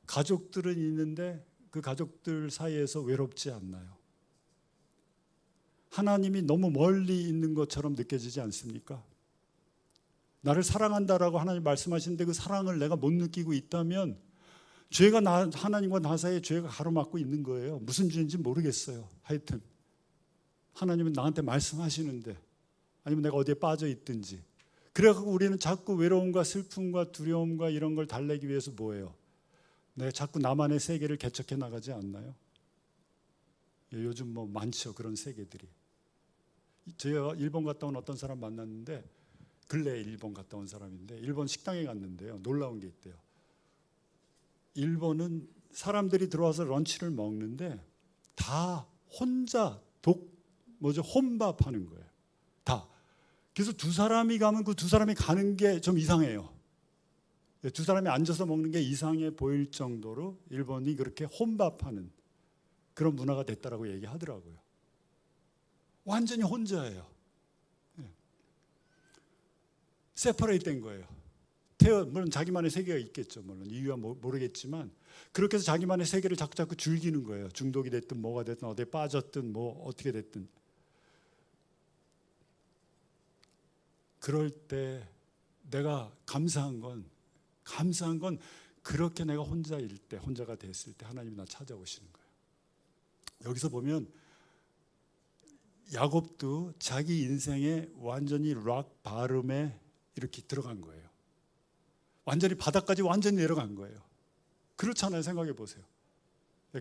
가족들은 있는데 그 가족들 사이에서 외롭지 않나요? 하나님이 너무 멀리 있는 것처럼 느껴지지 않습니까? 나를 사랑한다라고 하나님 말씀하시는데 그 사랑을 내가 못 느끼고 있다면 죄가 하나님과 나 사이에 죄가 가로막고 있는 거예요. 무슨 죄인지 모르겠어요. 하여튼 하나님은 나한테 말씀하시는데, 아니면 내가 어디에 빠져 있든지. 그래서 우리는 자꾸 외로움과 슬픔과 두려움과 이런 걸 달래기 위해서 뭐예요? 내가 자꾸 나만의 세계를 개척해 나가지 않나요? 요즘 뭐 많죠, 그런 세계들이. 제가 일본 갔다 온 어떤 사람 만났는데, 근래에 일본 갔다 온 사람인데 일본 식당에 갔는데요, 놀라운 게 있대요. 일본은 사람들이 들어와서 런치를 먹는데 다 혼자 혼밥하는 거예요. 다. 그래서 두 사람이 가면 그 두 사람이 가는 게 좀 이상해요. 두 사람이 앉아서 먹는 게 이상해 보일 정도로 일본이 그렇게 혼밥하는 그런 문화가 됐다라고 얘기하더라고요. 완전히 혼자예요. 세퍼레이트 된 거예요. 물론 자기만의 세계가 있겠죠. 물론 이유は모르겠지만 그렇게 해서 자기만의 세계를 자꾸 즐기는 거예요. 중독이 됐든 뭐가 됐든 어디에 빠졌든 뭐 어떻게 됐든. 그럴 때 내가 감사한 건 그렇게 내가 혼자일 때, 혼자가 됐을 때 하나님이 나 찾아오시는 거예요. 여기서 보면 야곱도 자기 인생에 완전히 락 바름에 이렇게 들어간 거예요. 완전히 바닥까지 완전히 내려간 거예요. 그렇잖아요. 생각해 보세요.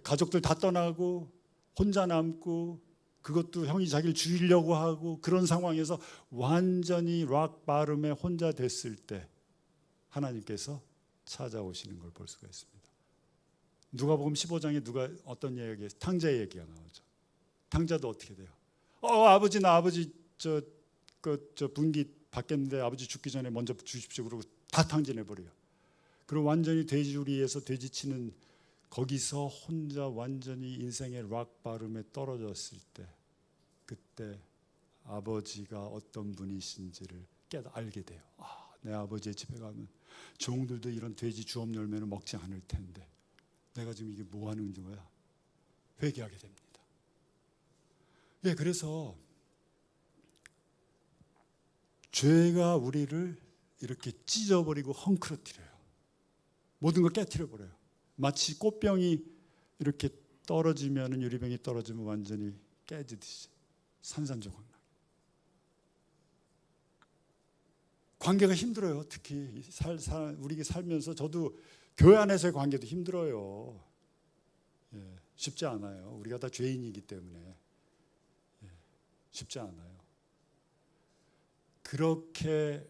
가족들 다 떠나고 혼자 남고, 그것도 형이 자기를 죽이려고 하고, 그런 상황에서 완전히 락 바름에 혼자 됐을 때 하나님께서 찾아오시는 걸 볼 수가 있습니다. 누가복음 15장에 어떤 얘기, 탕자 얘기가 나오죠. 탕자도 어떻게 돼요? 아버지, 나 아버지 저 분기 받겠는데 아버지 죽기 전에 먼저 주십시오. 그러고 다 탕진해버려요. 그리고 완전히 돼지우리에서 돼지치는, 거기서 혼자 완전히 인생의 락 바름에 떨어졌을 때, 그때 아버지가 어떤 분이신지를 알게 돼요. 내 아버지의 집에 가면 종들도 이런 돼지 주업 열매는 먹지 않을 텐데 내가 지금 이게 뭐 하는 거야? 회개하게 됩니다. 그래서 죄가 우리를 이렇게 찢어버리고 헝클어뜨려요. 모든 걸 깨트려버려요. 마치 꽃병이 이렇게 떨어지면, 유리병이 떨어지면 완전히 깨지듯이 산산조각 나게. 관계가 힘들어요. 특히 우리 살면서 저도 교회 안에서의 관계도 힘들어요. 쉽지 않아요. 우리가 다 죄인이기 때문에 쉽지 않아요. 그렇게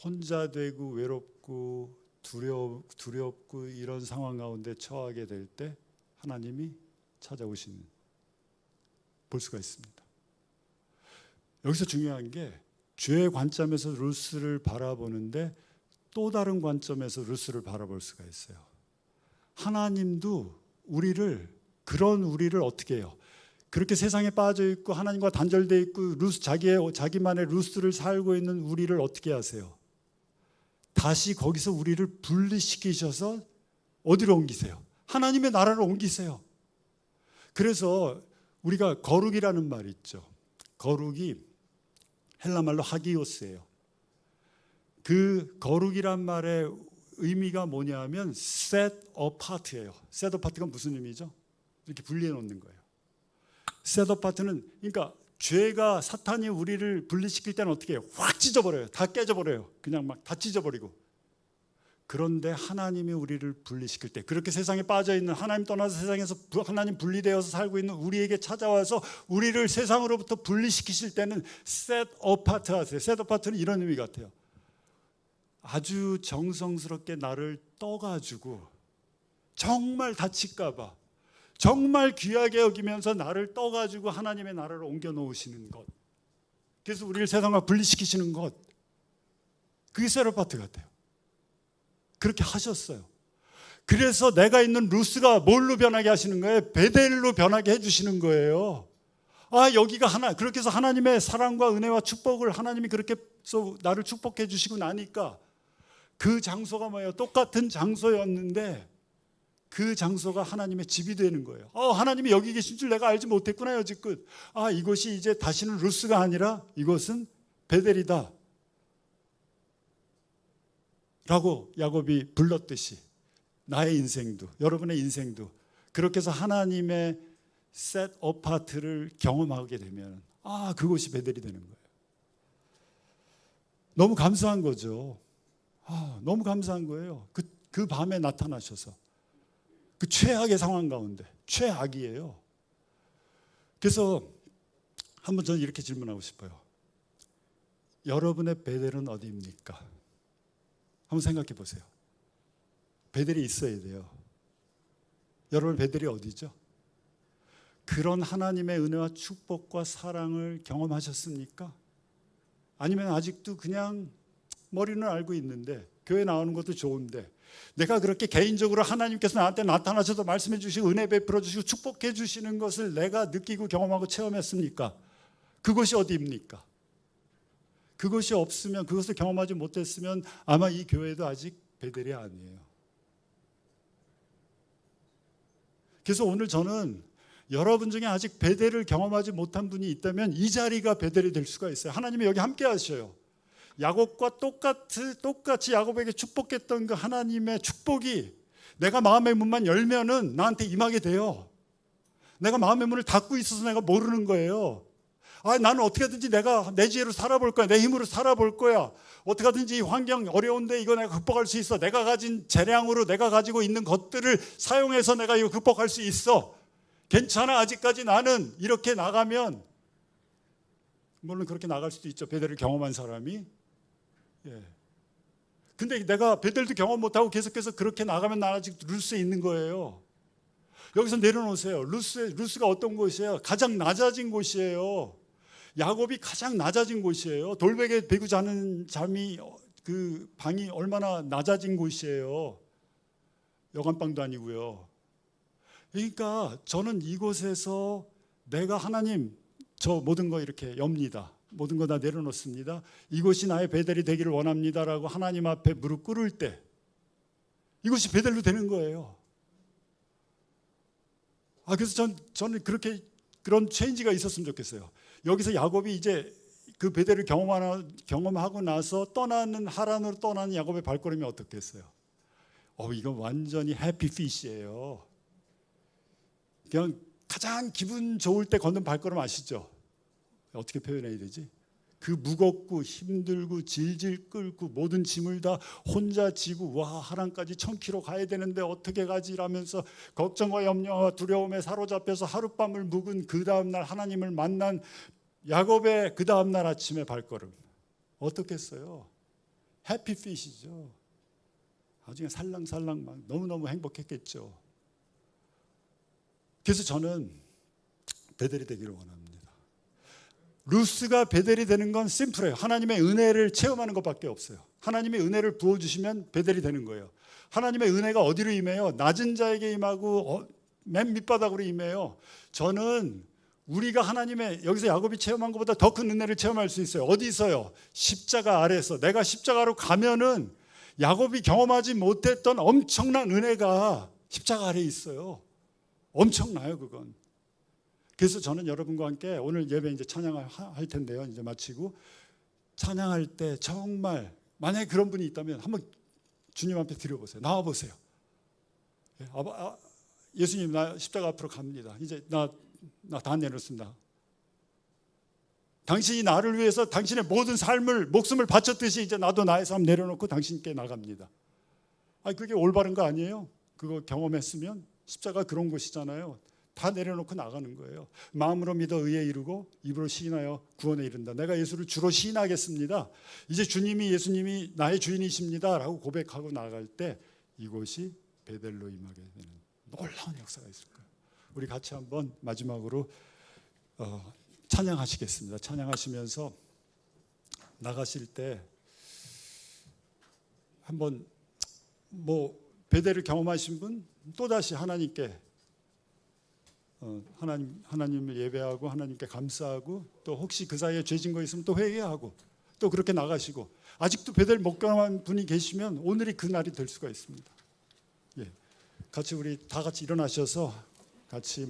혼자 되고 외롭고 두렵고 이런 상황 가운데 처하게 될 때 하나님이 찾아오시는 볼 수가 있습니다. 여기서 중요한 게 죄의 관점에서 루스를 바라보는데 또 다른 관점에서 루스를 바라볼 수가 있어요. 하나님도 그런 우리를 어떻게 해요? 그렇게 세상에 빠져 있고 하나님과 단절되어 있고 자기만의 루스를 살고 있는 우리를 어떻게 하세요? 다시 거기서 우리를 분리시키셔서 어디로 옮기세요? 하나님의 나라로 옮기세요. 그래서 우리가 거룩이라는 말이 있죠. 거룩이 헬라말로 하기오스예요. 그 거룩이란 말의 의미가 뭐냐면 set apart예요. set apart가 무슨 의미죠? 이렇게 분리해 놓는 거예요. set apart는 그러니까 죄가 사탄이 우리를 분리시킬 때는 어떻게 해요? 확 찢어버려요. 다 깨져버려요. 그냥 막 다 찢어버리고. 그런데 하나님이 우리를 분리시킬 때, 그렇게 세상에 빠져있는, 하나님 떠나서 세상에서 하나님 분리되어서 살고 있는 우리에게 찾아와서 우리를 세상으로부터 분리시키실 때는 set apart 하세요. set apart는 이런 의미 같아요. 아주 정성스럽게 나를 떠가지고 정말 다칠까 봐 정말 귀하게 여기면서 나를 떠가지고 하나님의 나라로 옮겨 놓으시는 것, 그래서 우리를 세상과 분리시키시는 것, 그게 set apart 같아요. 그렇게 하셨어요. 그래서 내가 있는 루스가 뭘로 변하게 하시는 거예요? 베델로 변하게 해주시는 거예요. 여기가 그렇게 해서 하나님의 사랑과 은혜와 축복을 하나님이 그렇게 해서 나를 축복해 주시고 나니까 그 장소가 뭐예요? 똑같은 장소였는데 그 장소가 하나님의 집이 되는 거예요. 하나님이 여기 계신 줄 내가 알지 못했구나 여지껏. 이것이 이제 다시는 루스가 아니라 이것은 베델이다 라고 야곱이 불렀듯이 나의 인생도, 여러분의 인생도 그렇게 해서 하나님의 set apart를 경험하게 되면 그것이 베델이 되는 거예요. 너무 감사한 거죠. 너무 감사한 거예요. 그 밤에 나타나셔서 그 최악의 상황 가운데, 최악이에요. 그래서 한번 저는 이렇게 질문하고 싶어요. 여러분의 베델은 어디입니까? 한번 생각해 보세요. 베델이 있어야 돼요. 여러분 베델이 어디죠? 그런 하나님의 은혜와 축복과 사랑을 경험하셨습니까? 아니면 아직도 그냥 머리는 알고 있는데 교회 나오는 것도 좋은데 내가 그렇게 개인적으로 하나님께서 나한테 나타나셔서 말씀해 주시고 은혜 베풀어 주시고 축복해 주시는 것을 내가 느끼고 경험하고 체험했습니까? 그것이 어디입니까? 그것이 없으면, 그것을 경험하지 못했으면 아마 이 교회도 아직 베델이 아니에요. 그래서 오늘 저는 여러분 중에 아직 베델을 경험하지 못한 분이 있다면 이 자리가 베델이 될 수가 있어요. 하나님이 여기 함께 하셔요. 야곱과 똑같이 야곱에게 축복했던 그 하나님의 축복이 내가 마음의 문만 열면은 나한테 임하게 돼요. 내가 마음의 문을 닫고 있어서 내가 모르는 거예요. 나는 어떻게든지 내가 내 지혜로 살아볼 거야. 내 힘으로 살아볼 거야. 어떻게든지 이 환경 어려운데 이거 내가 극복할 수 있어. 내가 가진 재량으로 내가 가지고 있는 것들을 사용해서 내가 이거 극복할 수 있어. 괜찮아. 아직까지 나는 이렇게 나가면, 물론 그렇게 나갈 수도 있죠. 베델을 경험한 사람이. 근데 내가 베델도 경험 못하고 계속해서 그렇게 나가면 나 아직 루스에 있는 거예요. 여기서 내려놓으세요. 루스가 어떤 곳이에요? 가장 낮아진 곳이에요. 야곱이 가장 낮아진 곳이에요. 돌베개 베고 자는 그 방이 얼마나 낮아진 곳이에요. 여관방도 아니고요. 그러니까 저는 이곳에서 내가 하나님, 저 모든 거 이렇게 엽니다. 모든 거 다 내려놓습니다. 이곳이 나의 베델이 되기를 원합니다라고 하나님 앞에 무릎 꿇을 때 이것이 베델로 되는 거예요. 그래서 저는 그런 체인지가 있었으면 좋겠어요. 여기서 야곱이 이제 그 베델을 경험하고 나서 떠나는 하란으로 떠나는 야곱의 발걸음이 어떻겠어요? 이건 완전히 해피피시예요. 그냥 가장 기분 좋을 때 걷는 발걸음 아시죠? 어떻게 표현해야 되지? 그 무겁고 힘들고 질질 끌고 모든 짐을 다 혼자 지고 와 하란까지 1000km 가야 되는데 어떻게 가지 이라면서 걱정과 염려와 두려움에 사로잡혀서 하룻밤을 묵은 그 다음날 하나님을 만난 야곱의 그 다음날 아침의 발걸음 어떻겠어요? 해피피시죠. 나중에 살랑살랑 막 너무너무 행복했겠죠. 그래서 저는 베델이 되기를 원합니다. 루스가 베델이 되는 건 심플해요. 하나님의 은혜를 체험하는 것밖에 없어요. 하나님의 은혜를 부어주시면 베델이 되는 거예요. 하나님의 은혜가 어디로 임해요? 낮은 자에게 임하고 맨 밑바닥으로 임해요. 저는 우리가 하나님의 여기서 야곱이 체험한 것보다 더 큰 은혜를 체험할 수 있어요. 어디서요? 십자가 아래에서. 내가 십자가로 가면은 야곱이 경험하지 못했던 엄청난 은혜가 십자가 아래에 있어요. 엄청나요, 그건. 그래서 저는 여러분과 함께 오늘 예배 이제 찬양을 할 텐데요. 이제 마치고 찬양할 때 정말 만약에 그런 분이 있다면 한번 주님 앞에 드려보세요. 나와 보세요. 예수님 나 십자가 앞으로 갑니다. 이제 나 다 내놓습니다. 당신이 나를 위해서 당신의 모든 삶을 목숨을 바쳤듯이 이제 나도 나의 삶 내려놓고 당신께 나갑니다. 그게 올바른 거 아니에요? 그거 경험했으면 십자가 그런 곳이잖아요. 다 내려놓고 나가는 거예요. 마음으로 믿어 의에 이르고 입으로 시인하여 구원에 이른다. 내가 예수를 주로 시인하겠습니다. 이제 주님이 예수님이 나의 주인이십니다 라고 고백하고 나갈 때 이곳이 베델로 임하게 되는 놀라운 역사가 있을 거예요. 우리 같이 한번 마지막으로 찬양하시겠습니다. 찬양하시면서 나가실 때 한번 베델을 경험하신 분 또다시 하나님께 하나님을 예배하고 하나님께 감사하고 또 혹시 그 사이에 죄진 거 있으면 또 회개하고 또 그렇게 나가시고 아직도 베델 못 경험한 분이 계시면 오늘이 그 날이 될 수가 있습니다. 같이 우리 다 같이 일어나셔서 같이